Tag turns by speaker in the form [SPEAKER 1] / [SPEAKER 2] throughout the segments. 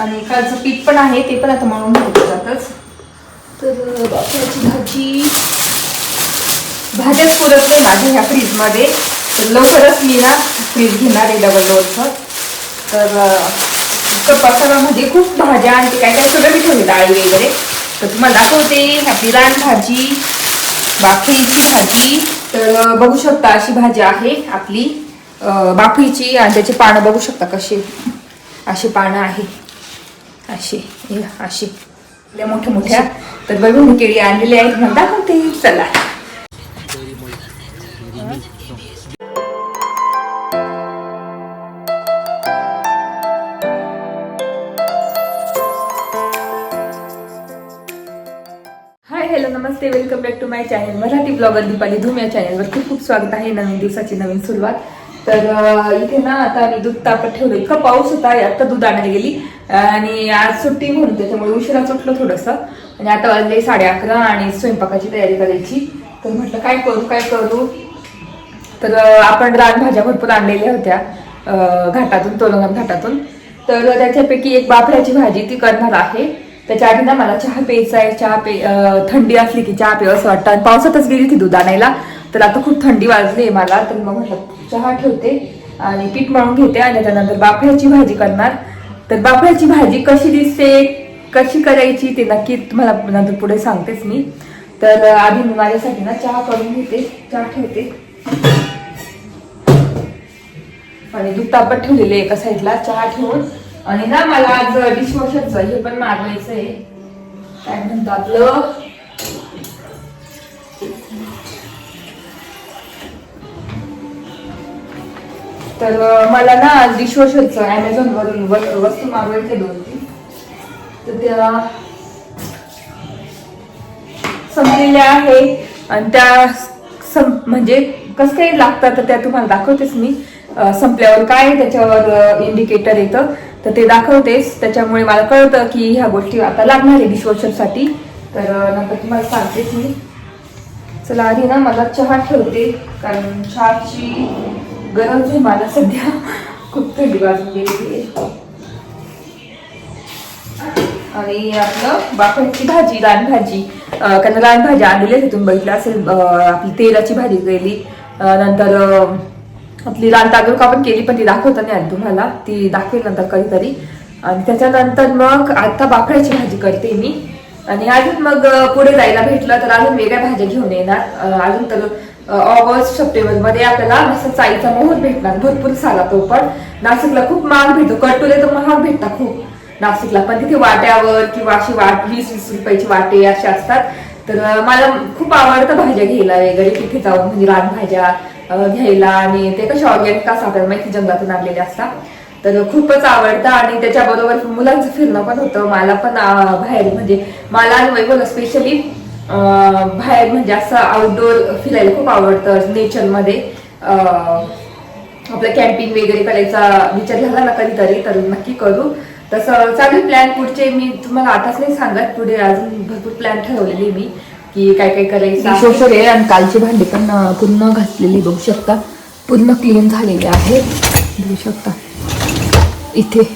[SPEAKER 1] आणि कालचं पीठ पण आहे, ते पण आता मळून घेतलं जातच. तर बापराची भाज्याच पुरत नाही माझ्या ह्या फ्रीजमध्ये. तर लवकरच मी ना फ्रीज घेणार आहे डबल डोअरचं. तर पसारामध्ये खूप भाज्या आणि ते काय काय सगळं मी ठेवले, डाळी वगैरे. तर तुम्हाला दाखवते आपली रानभाजी, बाफळीची भाजी. तर बघू शकता अशी भाजी आहे आपली बाफळीची, आणि त्याचे पानं बघू शकता कसे असे पानं आहे, असे आपल्या मोठ्या मोठ्या. तर बघून केळी आणलेली आहेत, मला दाखवते. चला. हॅलो नमस्ते, welcome back to my channel Marathi blogger Deepali Dhoom. या चॅनलवर खूप खूप स्वागत आहे. नवीन दिवसाची नवीन सुरुवात. तर इथे ना आता मी दूध तापत ठेवलं. इतका पाऊस होता, आता दूध आणायला गेली आणि आज सुट्टी म्हणून त्याच्यामुळे उशिरा उठलो थोडंसं. आणि आता वाजले 11:30 आणि स्वयंपाकाची तयारी करायची. तर म्हटलं काय करू. तर आपण रानभाज्या भरपूर आणलेल्या होत्या घाटातून, तोलंगण घाटातून. तर त्याच्यापैकी एक बाफळ्याची भाजी ती करणार आहे. त्याच्या आधी ना मला चहा प्यायचा आहे. थंडी असली की चहा प्यावं असं वाटतं. आणि पावसातच गेली ती दूध आणायला, तर आता खूप थंडी वाजली मला. तर मग म्हटलं चहा ठेवते आणि पीठ मळून घेते आणि त्याच्यानंतर बाफळ्याची भाजी करणार. तर बाफळ्याची भाजी कशी दिसते, कशी करायची ते नक्की तुम्हाला नंतर पुढे सांगतेच मी. तर आधी मी माझ्यासाठी ना चहा करून घेते, चहा ठेवते. आणि दूध तापत ठेवलेले एका साईडला चहा ठेवून. आणि ना मला आज डिशवॉशरचं हे पण मागवायचं आहे, काय म्हणतो आपलं तर मला ना आज डिशवॉशरचं अमेझॉन वरून वस्तू मागवायचे 2-3. तर त्या संपलेल्या आहे आणि त्या म्हणजे कसं काही लागतात तर त्या तुम्हाला दाखवतेच मी. संपल्यावर काय त्याच्यावर इंडिकेटर येतं तर ते दाखवतेच. त्याच्यामुळे मला कळतं की ह्या गोष्टी आता लागणार आहे डिशवॉशरसाठी. तर नंतर तुम्हाला सांगतेच मी. चला आधी ना मला चहा ठेवते, कारण चहाची गरज आहे मला सध्या. खूप थंडी वाजून गेलेली आहे. आणि आपलं बाफळीची भाजी, रानभाजी, कारण रानभाजी आणलेली तिथून बघितलं असेल. आपली तेलाची भाजी केली, नंतर आपली रान तांदूळ पण केली, पण ती दाखवता नाही आली तुम्हाला, ती दाखवेल नंतर कधीतरी. आणि त्याच्यानंतर मग आता बाफळ्याची भाजी करते मी. आणि अजून मग पुढे जायला भेटलं तर अजून वेगळ्या भाज्या घेऊन येणार. अजून तर ऑगस्ट सप्टेंबर मध्ये आपल्याला असं चाईचा मोहर भेटणार भरपूर सारा. तो पण नाशिकला खूप महाग भेटतो, कटोले तर महाग भेटतात खूप नाशिकला. पण तिथे वाट्यावर किंवा अशी 20-20 रुपयाची वाटे असे असतात. तर मला खूप आवडतं भाज्या घ्यायला वगैरे तिथे जाऊन, म्हणजे रानभाज्या घ्यायला. आणि ते कशा ऑर्गॅनिक असं आपल्याला माहिती जंगलातून आणलेले असतात. तर खूपच आवडतं. आणि त्याच्याबरोबर मुलांचं फिरणं पण होतं. मला पण बाहेर, म्हणजे मला आणि वैभवला स्पेशली बाहेर म्हणजे असं आउटडोर फिरायला खूप आवडतं. नेचरमध्ये आपलं कॅम्पिंग वगैरे करायचा विचार झाला ना कधीतरी तर नक्की करू. तसं चालू प्लॅन पुढचे मी तुम्हाला आताच नाही सांगत, पुढे अजून भरपूर प्लॅन ठरवलेली मी की काय काय करायचं आहे. आणि कालची भांडी पण पूर्ण घासलेली बघू शकता, पूर्ण क्लीन झालेली आहे. बघू शकता इथे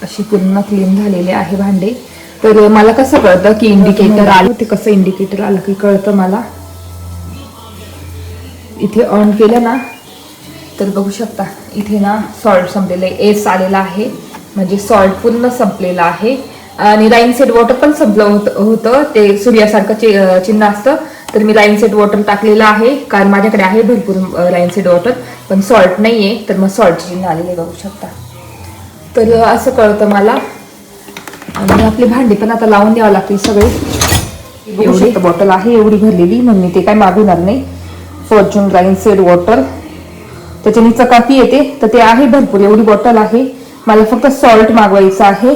[SPEAKER 1] अशी पूर्ण क्लीन झालेले आहे भांडे. तर मला कसं कळतं की इंडिकेटर आलं, ते कसं इंडिकेटर आलं की कळतं मला. इथे ऑन केलं ना तर बघू शकता इथे ना सॉल्ट संपलेलं आहे, एस आलेला आहे, म्हणजे सॉल्ट पूर्ण संपलेलं आहे. आणि राईन सेट वॉटर पण संपलं होतं, ते सूर्यासारखं चिन्ह असतं. तर मी राईन सेट वॉटर टाकलेलं आहे, कारण माझ्याकडे आहे भरपूर राईन सेट वॉटर, पण सॉल्ट नाहीये. तर मग सॉल्ट चिन्ह आलेले बघू शकता. तर असं कळतं मला. आणि आपली भांडी पण आता लावून द्यावं लागतील सगळे. एवढी बॉटल आहे एवढी भरलेली, म्हणून मी ते काय मागवणार नाही. फॉर्च्यून राईन सेट वॉटर, त्याच्याने चकाकी येते, तर ते आहे भरपूर. एवढी बॉटल आहे, मला फक्त सॉल्ट मागवायचं आहे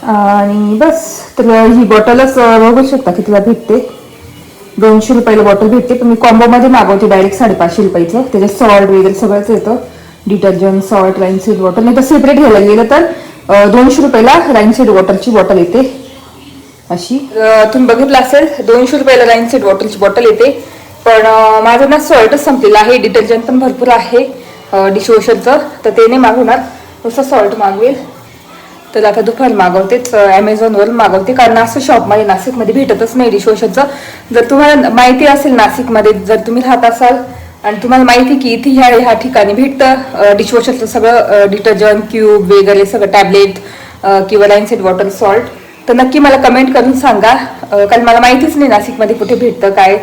[SPEAKER 1] आणि बस. तर ही बॉटलच बघू शकता कितीला भेटते, 200 रुपयाला बॉटल भेटते. पण मी कॉम्बो मध्ये मागवते डायरेक्ट 550 रुपयाचं. त्याच्यात सॉल्ट वगैरे सगळंच येतं, डिटर्जंट, सॉल्ट, राईन सीड वॉटर. नाही तर सेपरेट घ्यायला गेलं तर 200 रुपयाला राईन सीड वॉटरची बॉटल येते अशी. तुम्ही बघितलं असेल 200 रुपयाला राईन सीड वॉटरची बॉटल येते. पण माझं ना सॉल्टच संपलेलं आहे, डिटर्जंट पण भरपूर आहे डिशवॉशरचं, तर ते नाही मागवणार, नुसतं सॉल्ट मागवेल. तर आता दुपारी मागवतेच, ॲमेझॉनवर मागवते, कारण असं शॉपमध्ये नाशिकमध्ये भेटतच नाही डिशवॉशरचं. जर तुम्हाला माहिती असेल नाशिकमध्ये जर तुम्ही राहत असाल आणि तुम्हाला माहिती की इथे ह्या ठिकाणी भेटतं डिशवॉशरचं सगळं डिटर्जंट क्यूब वगैरे सगळं टॅबलेट किंवा लाईन सेट वॉटर सॉल्ट, तर नक्की मला कमेंट करून सांगा, कारण मला माहितीच नाही नाशिकमध्ये कुठे भेटतं काय.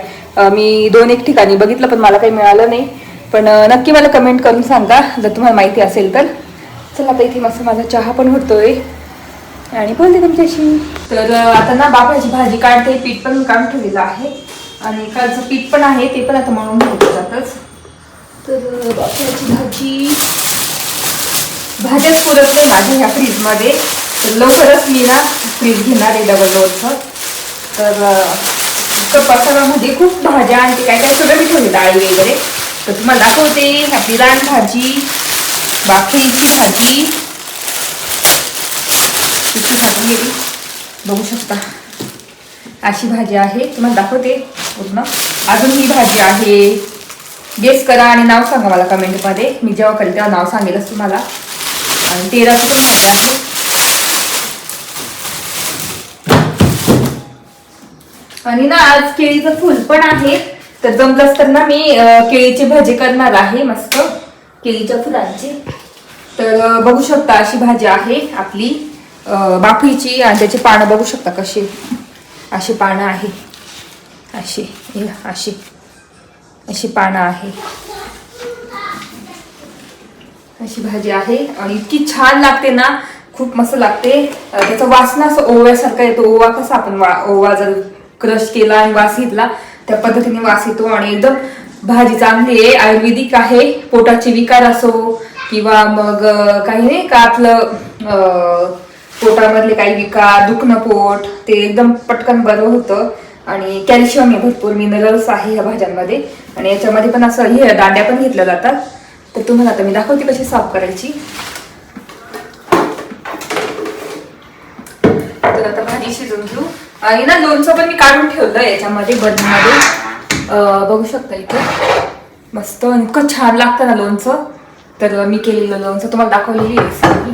[SPEAKER 1] मी 2-1 ठिकाणी बघितलं पण मला काही मिळालं नाही. पण नक्की मला कमेंट करून सांगा जर तुम्हाला माहिती असेल तर. चला आता इथे मस्त माझा चहा पण होतोय आणि बोलते तुमच्याशी. तर आता ना बापाची भाजी काढते, पीठ पण काढून ठेवलेलं आहे आणि कालचं पीठ पण आहे ते पण आता मळून घेतलं जातच. तर बापाची भाज्याच पुरत नाही माझ्या ह्या फ्रीजमध्ये, तर लवकरच मी ना फ्रीज घेणार आहे डबल डोअरचं. तर पसारामध्ये खूप भाज्या आणि ते काय काय सगळं मी ठेवले, डाळी वगैरे. तर तुम्हाला दाखवते आपली रानभाजी, बाकरीची भाजी तिथे टाकून गेली, बघू शकता अशी भाजी आहे. तुम्हाला दाखवते पूर्ण. अजून ही भाजी आहे, गेस करा आणि नाव सांगा मला कमेंटमध्ये. मी जेव्हा करेल तेव्हा नाव सांगेलच तुम्हाला. आणि तेराची पण भाजी आहे. आणि ना आज केळीचं फुल पण आहे, तर जमलंच तर ना मी केळीची भाजी करणार आहे मस्त केळीच्या फुलांची. तर बघू शकता अशी भाजी आहे आपली बाफळीची आणि त्याची पानं बघू शकता कशी अशी पानं आहे, अशी अशी अशी पानं आहे, अशी भाजी आहे. आणि इतकी छान लागते ना, खूप मस्त लागते. त्याचा वासना असं ओव्यासारखा येतो. ओवा कसा आपण ओवा जर क्रश केला आणि वास घेतला त्या पद्धतीने वास येतो. आणि एकदम भाजी चांगली आहे, आयुर्वेदिक आहे. पोटाचे विकार असो किंवा मग काही नाही का आपलं पोटामधले काही विकार, दुखणं पोट, ते एकदम पटकन बरं होतं. आणि कॅल्शियम आहे, भरपूर मिनरल्स आहे या भाज्यांमध्ये. आणि याच्यामध्ये पण असं हे दांड्या पण घेतल्या जातात. तर तुम्हाला आता मी दाखवते कशी साफ करायची. तर आता भाजी शिजवून घेऊ. आणि ना लोणचं पण मी काढून ठेवलं याच्यामध्ये बर्नीमध्ये, बघू शकता इथे मस्त इतकं छान लागतं ना लोणचं. तर मी केलेलं लोणचं तुम्हाला दाखवलेली रेसिपी.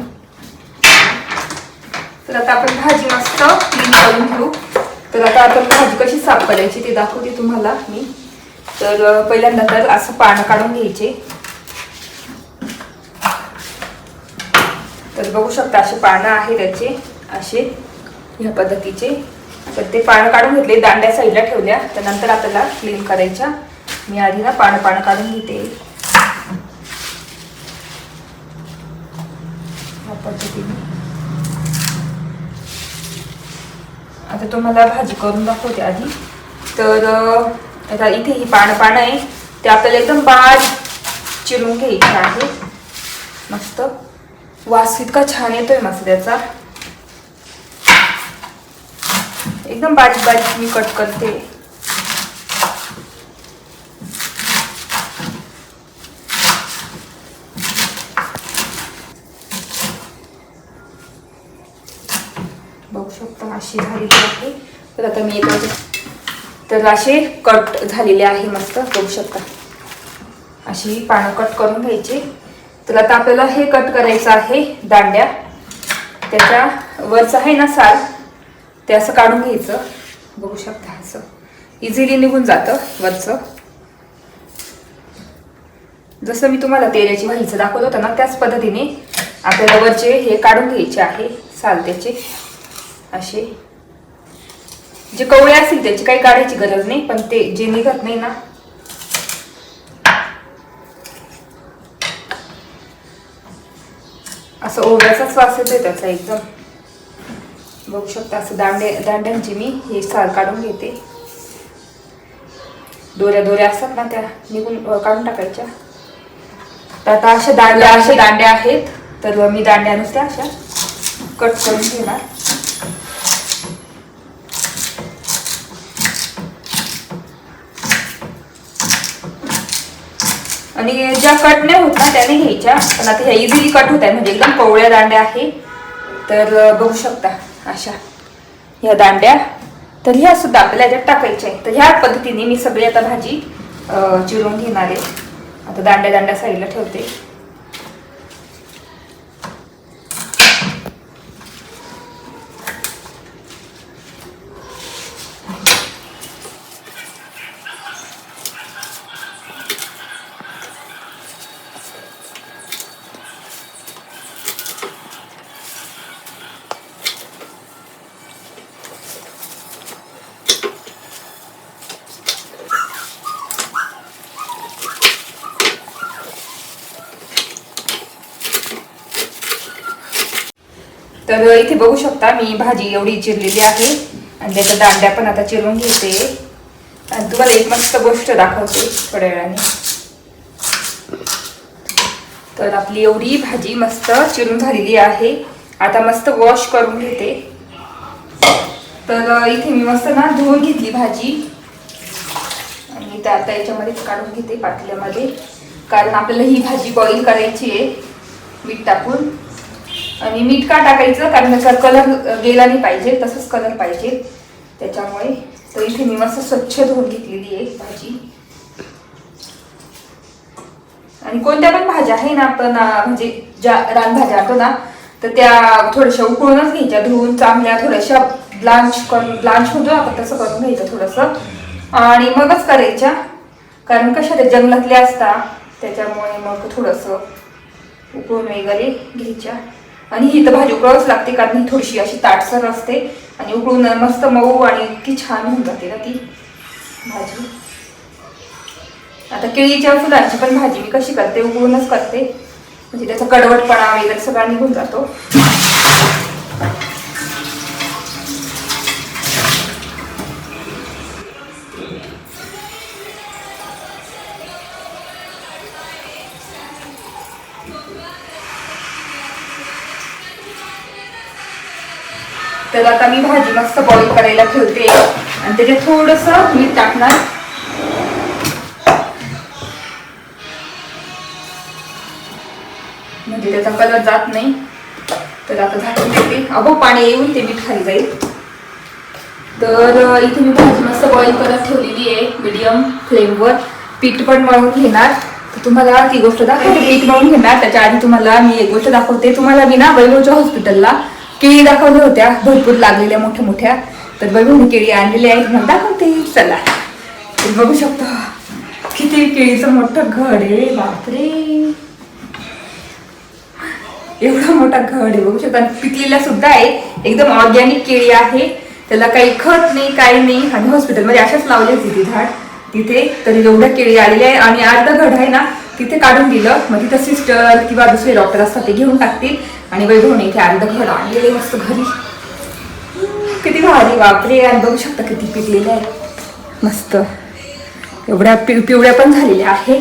[SPEAKER 1] तर आता आपण भाजी मस्त क्लीन करून घेऊ. तर आता आपण भाजी कशी साफ करायची ते दाखवते तुम्हाला मी. तर पहिल्यांदा तर असं पानं काढून घ्यायचे. तर बघू शकता असे पानं आहे त्याचे, असे ह्या पद्धतीचे. तर ते पानं काढून घेतले, दांड्या साईडला ठेवल्या. त्यानंतर आपल्याला क्लीन करायच्या. मी आधी ना पानं काढून घेते ह्या पद्धतीने. आता तुम्हाला भाजी करून दाखवते आधी. तर आता इथे ही पानं आहे ते आपल्याला एकदम बारीक चिरून घ्यायची आहे. मस्त वास इतका छान येतोय मस्त त्याचा. एकदम बारीक बारीक मी कट करते. बघू शकता अशी झालेली आहे. तर आता मी तर असे कट झालेले आहे मस्त, बघू शकता अशी पानं कट करून घ्यायची. तर आता आपल्याला हे कट करायचं आहे दांड्या, त्याच्या वरचं आहे ना साल ते असं काढून घ्यायचं. बघू शकता असं इझिली निघून जातं वरचं. जसं मी तुम्हाला तेलाची भाजीचं दाखवलं होतं ना त्याच पद्धतीने आपल्याला वरचे हे काढून घ्यायचे आहे साल त्याचे. असे जे कवळे असतील त्याची काही काढायची गरज नाही, पण ते जे निघत नाही ना असं ओव्याचाच वास येतोय त्याचा एकदम. बघू शकता असं दांड्यांची मी हे साल काढून घेते. दोऱ्या असतात ना त्या निघून काढून टाकायच्या. तर आता अशा दांड्या आहेत. तर मी दांड्या नुसत्या अशा कट करून घेणार. आणि ज्या कट नाही होत ना त्याने घ्यायच्या, पण आता ह्या इझिली कट होत आहे म्हणजे एकदम कवळ्या दांड्या आहे. तर बघू शकता अशा ह्या दांड्या. तर ह्या सुद्धा आपल्याला याच्यात टाकायच्या आहे. तर ह्या पद्धतीने मी सगळी आता भाजी चिरून घेणार आहे. आता दांड्या साईडला ठेवते. तर इथे बघू शकता मी भाजी एवढी चिरलेली आहे आणि त्याच्या दांड्या पण आता चिरून घेते आणि तुम्हाला एक मस्त गोष्ट दाखवते थोड्या वेळाने. तर आपली एवढी भाजी मस्त चिरून झालेली आहे. आता मस्त वॉश करून घेते. तर इथे मी मस्त ना धुवून घेतली भाजी आणि ते आता याच्यामध्येच काढून घेते पातेल्यामध्ये, कारण आपल्याला ही भाजी बॉईल करायची आहे मीठ टाकून. आणि मीठ का टाकायचं, कारण त्याचा कलर गेला नाही पाहिजे, तसंच कलर पाहिजे त्याच्यामुळे. तर इथे मी मस्त स्वच्छ धुवून घेतलेली आहे भाजी. आणि कोणत्या पण भाज्या आहे ना आपण म्हणजे ज्या रानभाज्या आणतो ना, तर त्या थोड्याशा उकळूनच घ्यायच्या, धुवून चांगल्या थोड्याशा ब्लांच म्हणतो आपण तसं करून घ्यायचं थोडंसं आणि मगच करायच्या, कारण कशा त्या जंगलातल्या असतात त्याच्यामुळे मग थोडंसं उकळून वगैरे घ्यायच्या. आणि ही तर भाजी उकळावंच लागते, कारण ही थोडीशी अशी ताटसर असते आणि उकळून मस्त मऊ आणि इतकी छान होऊन जाते ना ती भाजी. आता केळीच्या फुलांची पण भाजी मी कशी करते, उकळूनच करते, म्हणजे त्याचा कडवटपणा वगैरे सगळा निघून जातो. तर आता मी भाजी मस्त बॉईल करायला ठेवते आणि त्याच्यात थोडंसं मीठ टाकणार. म्हणजे त्याचा कलर जात नाही. तर आता झाकून देते, अगो पाणी येऊन ते मीठ खाली जाईल. तर इथे मी भाजी मस्त बॉईल करत ठेवलेली आहे मीडियम फ्लेमवर. पीठ पण मळून घेणार. तर तुम्हाला ती गोष्ट दाखवते, पीठ मळून घेणार. त्याच्या आधी तुम्हाला मी एक गोष्ट दाखवते. तुम्हाला मी ना वैभवच्या हॉस्पिटलला केळी दाखवल्या होत्या, भरपूर लागलेल्या मोठ्या मोठ्या. तर वैभवने केळी आणलेली आहे, तुम्हाला दाखवते. चला, तर बघू शकता किती केळीचं मोठं घड आहे. बापरे, एवढा मोठा घड आहे बघू शकता. पिकलेल्या सुद्धा आहे, एकदम ऑर्गॅनिक केळी आहे. त्याला काही खत नाही, काही नाही. आणि हॉस्पिटलमध्ये अशाच लावली होती ती झाड तिथे. तर एवढ्या केळी आलेल्या आहे आणि अर्धा घड आहे ना तिथे काढून दिलं. मग तिथं सिस्टर किंवा दुसरे डॉक्टर असतात ते घेऊन टाकतील. आणि वैभवने इथे अर्धा घड आणलेले मस्त घरी. किती भारी, बापरे. आणि बघू शकता किती पिकलेले आहे मस्त. एवढ्या पिवळ्या पण झालेल्या आहे.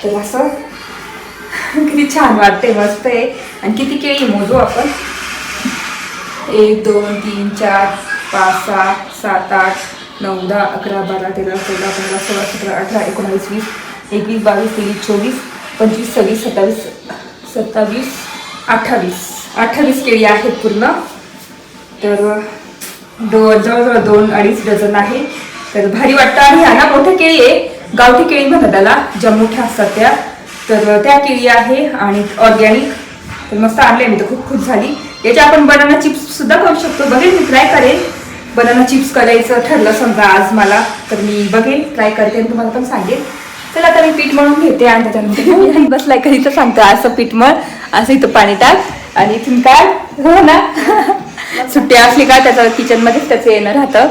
[SPEAKER 1] तर असं किती छान वाटते, मस्त आहे. आणि किती केळी मोजू आपण, 1 2 3 4 5 6 7 8 9 10 11 12 13 14 15 16 17 18 19 20 21 22 23 24 25 26 27 27 28 केळी आहेत पूर्ण. तर जवळजवळ 2-2.5 डझन आहे. तर भारी वाटतं. आणि ह्या ना मोठ्या केळी आहे, गावठी केळी म्हणतात त्याला, ज्या मोठ्या असतात त्या. तर त्या केळी आहे आणि ऑर्गॅनिक. तर मस्त आणले, मी तर खूप खुश झाली. याच्या आपण बनाना चिप्स सुद्धा करू शकतो. बघेल, मी ट्राय करेन. बनाना चिप्स करायचं ठरलं समजा आज मला, तर मी बघेन, ट्राय करते आणि तुम्हाला पण सांगेन. चला आता मी पीठ मळून घेते आणि त्याच्यानंतर बसलाय कधी तर सांगतो असं पीठ मळ, असं इथं पाणी टाक आणि इथून काय हो ना सुट्टी असली का त्याचं किचनमध्येच त्याचं येणं राहतं.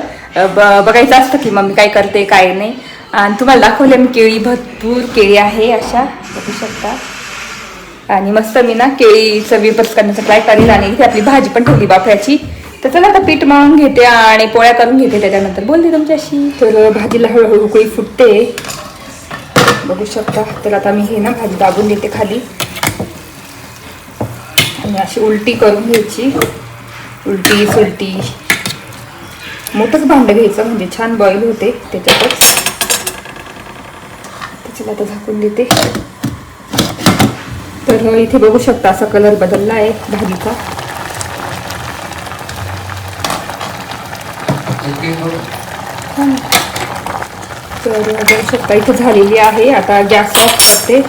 [SPEAKER 1] बघायचं असतं की मम्मी काय करते काय नाही. आणि तुम्हाला दाखवले मी केळी, भरपूर केळी आहे अशा बघू शकता. आणि मस्त मी ना केळीचं वेपर्स करण्याचा ट्राय करेल. आणि इथे आपली भाजी पण ठेवली बाफ्याची. तर चला आता पीठ मळून घेते आणि पोळ्या करून घेते, त्याच्यानंतर बोलते तुमच्याशी. तर भाजीला हळूहळू उकळी फुटते बघू शकता. तर आता मी हे ना भाजी दाबून देते खाली आणि अशी उलटी करून घ्यायची, उलटी सुलटी. मोठंच भांडं घ्यायचं म्हणजे छान बॉईल होते त्याच्यातच. त्याच्याला आता झाकून देते. तर इथे बघू शकता असा कलर बदलला आहे भाजीचा. तर बघू शकता इथे झालेली आहे. आता गॅस ऑफ करते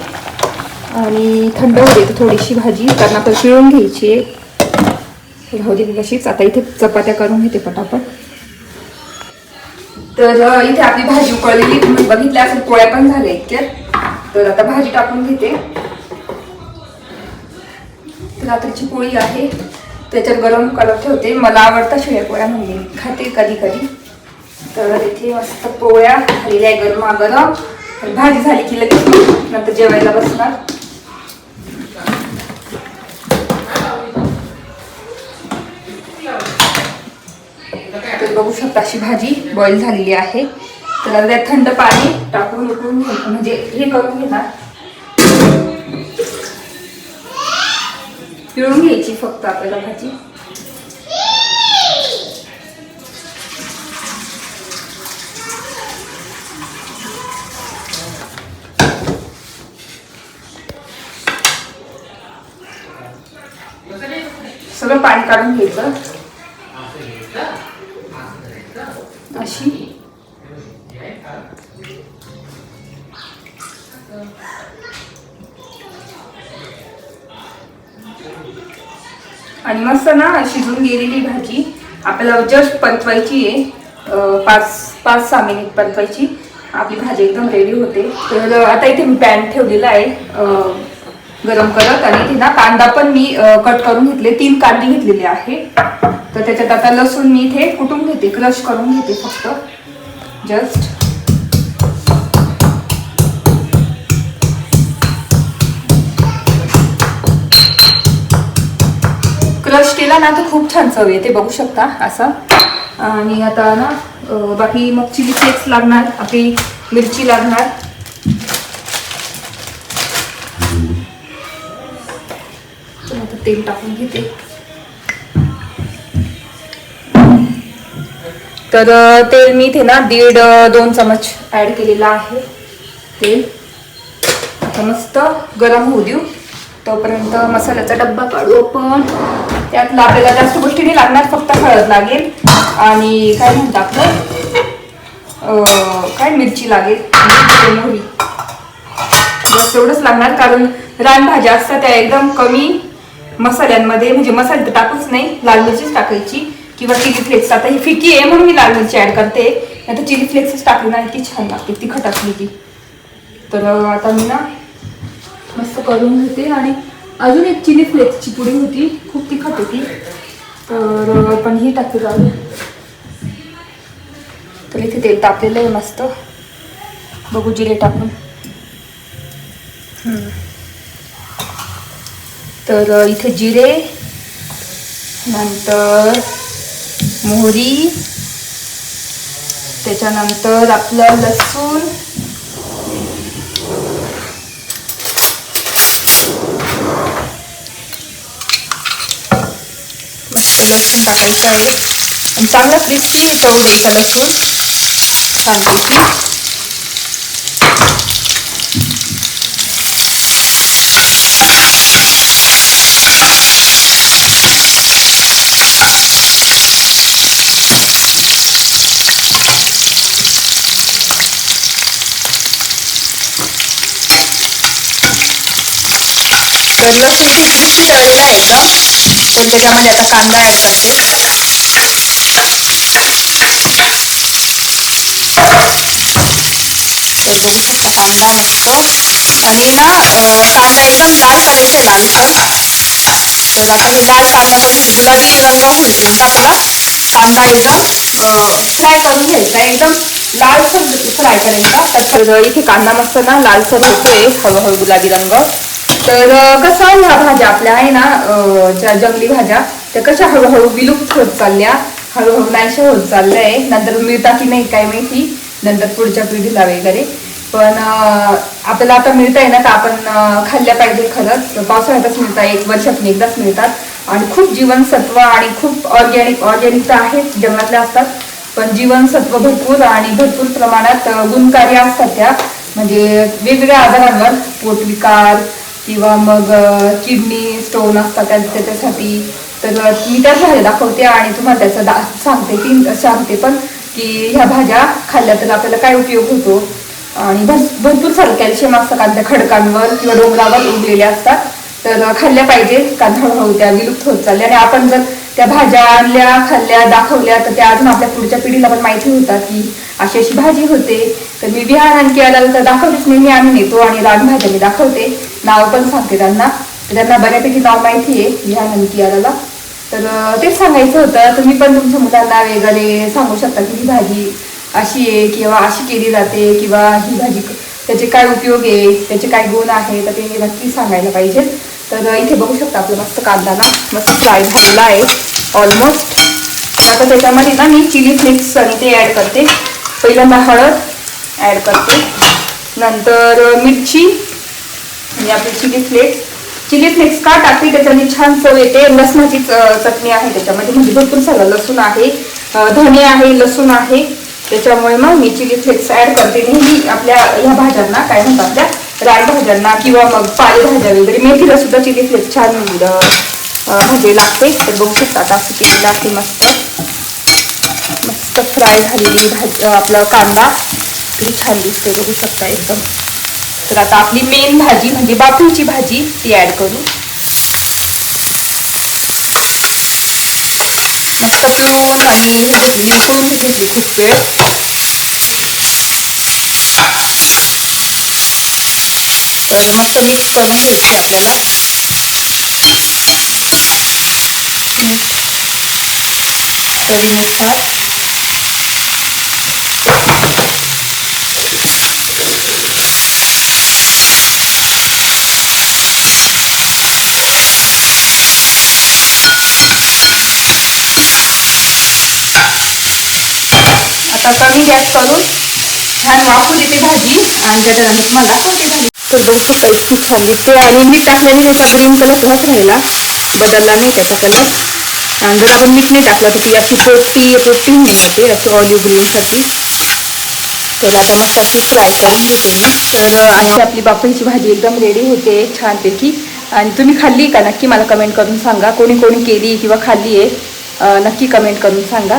[SPEAKER 1] आणि थंड होऊ देते थोडीशी भाजी, कारण आता पिळून घ्यायची आहे. राहू दे कशीच. आता इथे चपात्या करून घेते पटापट. तर इथे आपली भाजी उकळलेली तुम्ही बघितल्या असेल, पोळ्या पण झाल्या इतक्यात. तर आता भाजी टाकून घेते. रात्रीची पोळी आहे, त्याच्यात गरम करत ठेवते. मला आवडतं शिळ्या पोळ्या, म्हणजे खाते कधी कधी. तर इथे मस्त पोळ्या झालेल्या आहे गरमागरम. भाजी झाली की लगेच नंतर जेवायला बसणार. बघू शकता अशी भाजी बॉईल झालेली आहे. तर आता त्यात थंड पाणी टाकून उकळून घ्यायचं, म्हणजे हे करून घेणार, पिळून घ्यायची फक्त आपल्याला भाजी. सगळं पाणी काढून घ्यायचं अशी. आणि मस्त ना शिजून गेलेली भाजी आपल्याला जस्ट परतवायची आहे. 5-6 मिनिट परतवायची, आपली भाजी एकदम रेडी होते. तर आता इथे मी पॅन ठेवलेला आहे गरम करत, आणि इथे ना कांदा पण मी कट करून घेतले, 3 कांदे घेतलेले आहे. तर त्याच्यात आता लसूण मी इथे कुटून घेते, क्रश करून घेते फक्त जस्ट. क्रश केला ना तर खूप छान चव येते, बघू शकता असं. आणि आता ना बाकी मग चिली फ्लेक्स लागणार, आपली मिरची लागणार. आता तेल टाकून घेते. तर तेल मी इथे ना 1.5-2 चमच ऍड केलेला आहे तेल. आता मस्त गरम होऊ देऊ, तोपर्यंत मसाल्याचा डब्बा काढू आपण. त्यातला आपल्याला जास्त गोष्टी नाही लागणार, फक्त हळद लागेल आणि काय म्हणतात आपलं काय मिरची लागेल, मोहरी, बस एवढंच लागणार. कारण रानभाज्या असतात त्या एकदम कमी मसाल्यांमध्ये, म्हणजे मसाले तर टाकूच नाही, लाल मिरचीच टाकायची किंवा चिली फ्लेक्स. आता ही फिकी आहे म्हणून मी लाल मिरची ऍड करते, आता चिली फ्लेक्सच टाकली ना ती छान लागते तिखट असली की. तर आता मी ना मस्त करून घेते. आणि अजून एक चिली फ्लेक्सची पुडी होती, खूप तिखट होती, तर पण ही टाकली जाऊ. तर इथे तेल तापलेलं आहे मस्त, बघू जिरे टाकून. तर इथे जिरे, नंतर मोहरी, त्याच्यानंतर आपलं लसूण, मस्त लसूण टाकायचं आहे आणि चांगला क्रिस्पी होऊ द्यायचा लसूण छानपैकी. तर लसूण इथे क्रिस्पी तळलेला आहे एकदम. तर त्याच्यामध्ये आता कांदा ऍड करते. तर बघू शकता कांदा मस्त. आणि ना कांदा एकदम लाल करायचा आहे, लालसर. तर आता हे लाल कांद्यामध्ये गुलाबी रंग होईपर्यंत आपला कांदा एकदम फ्राय करून घ्यायचा, एकदम लालसर फ्राय करायचा. तर इथे कांदा मस्त ना लालसर होतोय हळूहळू गुलाबी रंग. तर कसं ह्या भाज्या आपल्या आहे ना, ज्या जंगली भाज्या त्या कशा हळूहळू विलुप्त होत चालल्या, हळूहळू नाहीशा होत चाललंय. नंतर मिळता की नाही काय माहिती, नंतर पुढच्या पिढीला वगैरे. पण आपल्याला आता मिळतंय ना, तर आपण खाल्ल्या पाहिजे खरंच. पावसाळ्यातच मिळतात, 1 वर्षातून एकदाच मिळतात. आणि खूप जीवनसत्व आणि खूप ऑर्गॅनिक तर आहेत, जंगलातल्या असतात, पण जीवनसत्व भरपूर आणि भरपूर प्रमाणात गुणकारी असतात त्या. म्हणजे वेगवेगळ्या आजारांवर, पोटविकार किंवा मग किडनी स्टोन असतात त्याच्यासाठी. तर मी त्याच भाज्या दाखवते आणि तुम्हाला त्याचं सांगते पण की ह्या भाज्या खाल्ल्या तर आपल्याला काय उपयोग होतो. आणि भरपूर सारं कॅल्शियम असतं कारण त्या खडकांवर किंवा डोंगरावर उगलेल्या असतात. तर खाल्ल्या पाहिजे, कारण हळूहळू त्या विलुप्त होत चालल्या. आणि आपण जर त्या भाज्या आणल्या, खाल्ल्या, दाखवल्या, तर त्या अजून आपल्या पुढच्या पिढीला पण माहिती होतात की अशी अशी भाजी होते. तर मी विहान आणखी आल्याला तर दाखवतेच, नेहमी आम्ही नेतो आणि रानभाज्या मी दाखवते, नाव पण सांगते त्यांना. तर त्यांना बऱ्यापैकी नाव माहिती आहे विहान आणखी आल्याला. तर तेच सांगायचं होतं. तुम्ही पण तुमच्या मुलांना वगैरे सांगू शकता की ही भाजी अशी आहे किंवा अशी केली जाते, किंवा ही भाजी त्याचे काय उपयोग आहे, त्याचे काय गुण आहे, तर ते नक्की सांगायला पाहिजे. तर इथे बघू शकता आपलं मस्त कांदा ना मस्त फ्राय झालेला आहे ऑलमोस्ट. आता त्याच्यामध्ये ना मी चिली फ्लेक्स आणि ते ॲड करते. पहिल्यांदा हळद ॲड करते, नंतर मिरची आणि आपली चिली फ्लेक्स का टाकते त्याच्याने छान चव येते. लसणाची चटणी आहे त्याच्यामध्ये, म्हणजे भरपूर सारं लसूण आहे, धने आहे, लसूण आहे, त्याच्यामुळे मग मी चिली फ्लेक्स ॲड करते नेहमी आपल्या ह्या भाज्यांना, काय म्हणतात आपल्या रानभाज्यांना किंवा मग पालेभाज्या वगैरे. मेथीला सुद्धा चिली फ्लेक्स छान भाजी लागते. तर बघू शकता आता असं केलेलं आहे. मस्त फ्राय झालेली भाजी आपला कांदा किती छान दिसते बघू शकता एकदम. तर आता आपली मेन भाजी म्हणजे बाफळीची भाजी ती ॲड करू. मस्त पिळून आणि उकळून घेतली खूप वेळ. तर मस्त मिक्स करून घ्यायची आपल्याला. चवीनुसार आता कमी गॅस करून छान वाफू देते भाजी आणि त्याच्यानंतर तुम्हाला दाखवते झाली. तर बघू शकता इतकी छान दिसते. आणि मीठ टाकल्याने त्याचा ग्रीन कलर तसाच राहिला, बदलला नाही त्याचा कलर. आणि जर आपण मीठ नाही टाकलं तर ती अशी पोपटी नाही होते, अशी ऑलिव्ह ग्रीनसाठी. तर आता मस्त अशी फ्राय करून घेते मी. तर अशी आपली बाफळीची भाजी एकदम रेडी होते छानपैकी. आणि तुम्ही खाल्ली का नक्की मला कमेंट करून सांगा. कोणी कोणी केली किंवा खाल्ली आहे नक्की कमेंट करून सांगा.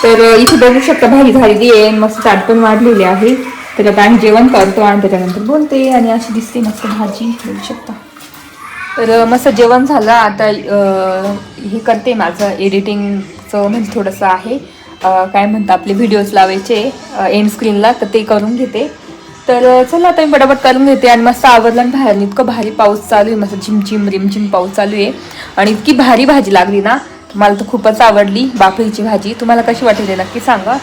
[SPEAKER 1] तर इथे बघू शकता भाजी झालेली आहे, मस्त ताट पण वाढलेली आहे. तर आता आम्ही जेवण करतो आणि त्याच्यानंतर बोलते. आणि अशी दिसते मस्त भाजी बघू शकता. तर मस्त जेवण झालं. आता हे करते माझं एडिटिंगचं म्हणजे थोडंसं आहे, काय म्हणतं आपले व्हिडिओज लावायचे एंड स्क्रीनला, तर ते करून घेते. तर चला आता मी पटापट करून घेते. आणि मस्त आवडलं. आणि बाहेर इतकं भारी पाऊस चालू आहे, मस्त झिमझिम रिमझिम पाऊस चालू आहे. आणि इतकी भारी भाजी लागली ना, मला तर खूपच आवडली बाफळीची भाजी. तुम्हाला कशी वाटेल ते नक्की सांगा.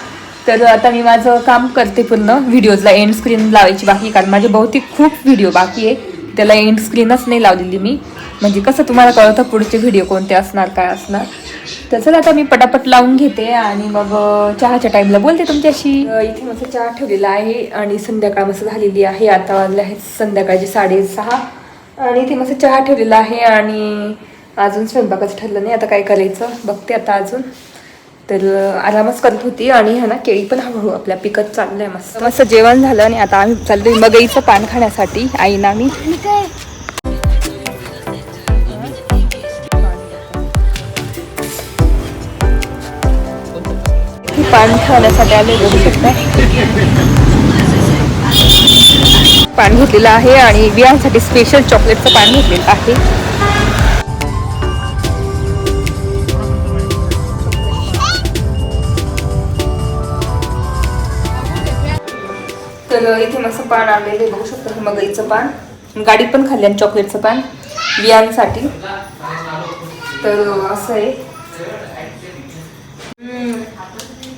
[SPEAKER 1] तर आता मी माझं काम करते पूर्ण. व्हिडिओजला एंड स्क्रीन लावायची बाकी, कारण माझे बहुतेक खूप व्हिडिओ बाकी आहे, त्याला एंड स्क्रीनच नाही लावलेली मी. म्हणजे कसं तुम्हाला कळतं पुढचे व्हिडिओ कोणते असणार काय असणार. तर चला आता मी पटापट लावून घेते आणि मग चहाच्या टाईमला बोलते तुमच्याशी. इथे मस्त चहा ठेवलेला आहे आणि संध्याकाळ मस्त झालेली आहे. आता वाजले आहेत संध्याकाळचे 6:30 आणि इथे मस्त चहा ठेवलेला आहे. आणि अजून स्वयंपाकाचं ठरलं नाही, आता काय करायचं बघते आता अजून. तर आरामच करत होती. आणि हा ना केळी पण हळूहळू आपल्या पिकत चाललंय. मस्त मस्त जेवण झालं आणि आता आम्ही चाललोय मगईचं पान खाण्यासाठी. आईना आम्ही पान खाण्यासाठी आले बघू शकता. पान घेतलेलं आहे आणि वियांसाठी स्पेशल चॉकलेटचं पान घेतलेलं आहे. तर इथे मस्त पान आणलेले बघू शकता. हे मगईचं पान गाडीत पण खाल्ले आणि चॉकलेटचं पान वियांसाठी. तर असं आहे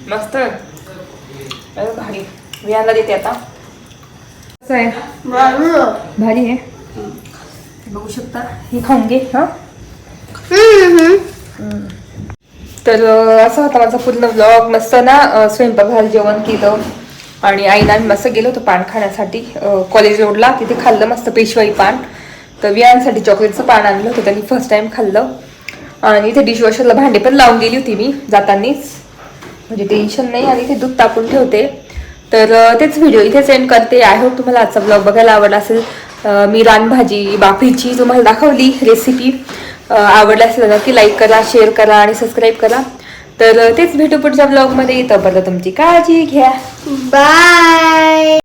[SPEAKER 1] मस्त भारी. वियांना देते आता. असं आहे भारी आहे बघू शकता. ही खाऊन घे. हा तर असं होता माझा पूर्ण ब्लॉग. मस्त ना स्वयंपाक झालं, जेवण केलं आणि आईला आम्ही मस्त गेलो होतो पान खाण्यासाठी कॉलेज रोडला. तिथे खाल्लं मस्त पेशवाई पान. तर वियांसाठी चॉकलेटचं पान आणलं होतं त्यांनी, फर्स्ट टाइम खाल्लं. आणि इथे डिशवॉशरला भांडे पण लावून गेली होती मी जातानीच, म्हणजे टेन्शन नाही. आणि इथे दूध टाकून ठेवते. तर तेच व्हिडिओ इथेच एंड करते. आय होप तुम्हाला आजचा ब्लॉग बघायला आवडला असेल. मी रानभाजी बाफळीची तुम्हाला दाखवली रेसिपी. आवडला असेल नक्की लाईक करा, शेअर करा आणि सबस्क्राईब करा. तर तेच भेटू पुढच्या ब्लॉगमध्ये. तोपर्यंत तुमची काळजी घ्या. बाय.